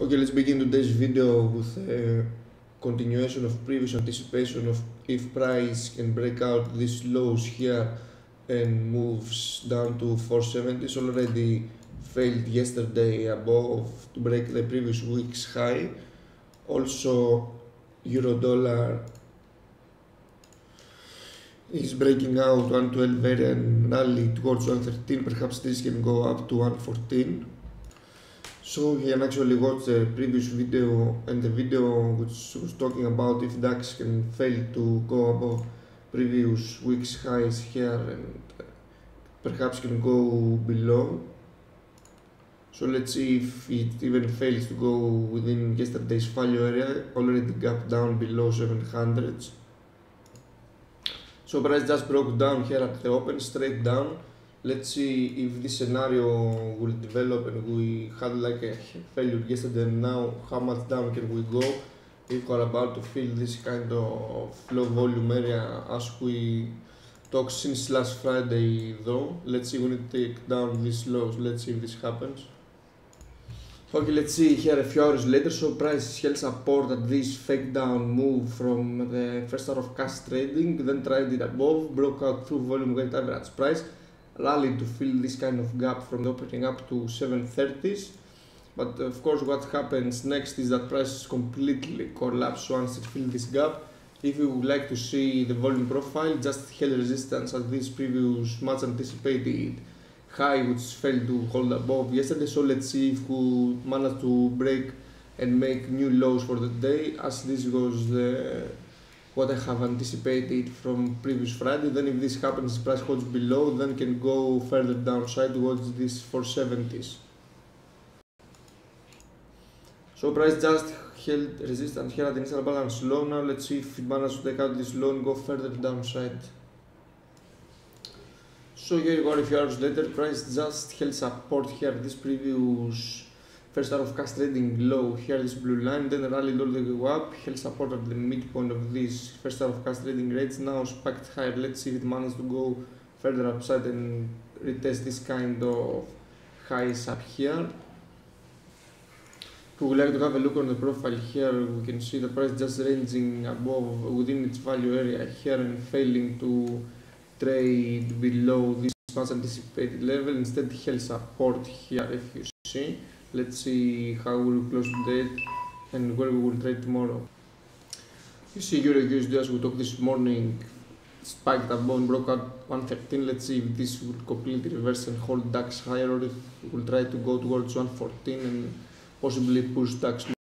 Okay, let's begin today's video with a continuation of previous anticipation of if price can break out these lows here and moves down to 470s. Already failed yesterday above to break the previous week's high. Also euro dollar is breaking out 112 area and rally towards 113. Perhaps this can go up to 114. So you can actually watch the previous video and the video which was talking about if DAX can fail to go above previous week's highs here and perhaps can go below. So let's see if it even fails to go within yesterday's value area, already gap down below 700s. So price just broke down here at the open, straight down. Let's see if this scenario will develop and we had like a failure yesterday and now how much down can we go if we're about to feel this kind of low volume area as we talked since last Friday though. Let's see when it take down these lows, let's see if this happens. Okay, let's see here a few hours later. So price held support at this fake down move from the first hour of cash trading, then tried it above, broke out through volume weighted average price, rallied to fill this kind of gap from the opening up to 730s. But of course what happens next is that price completely collapse once it fills this gap. If you would like to see the volume profile, just held resistance at this previous much anticipated high which failed to hold above yesterday. So let's see if we manage to break and make new lows for the day, as this was what I have anticipated from previous Friday. Then if this happens, price holds below, then can go further downside towards this 470s. So price just held resistance here at the initial balance low. Now let's see if it manages to take out this low and go further downside. So here you go, a few hours later, price just held support here, this previous first hour of cash trading low here, this blue line, then rallied all the way up, held support at the midpoint of this first hour of cash trading rates, now spiked higher. Let's see if it manages to go further upside and retest this kind of highs up here. If we would like to have a look on the profile here, we can see the price just ranging above within its value area here and failing to trade below this much anticipated level. Instead held support here, if you see. Let's see how we will close today and where we will trade tomorrow. You see Euro USD as we talked this morning, spiked above and broke out 113. Let's see if this will completely reverse and hold DAX higher, or if we will try to go towards 114 and possibly push DAX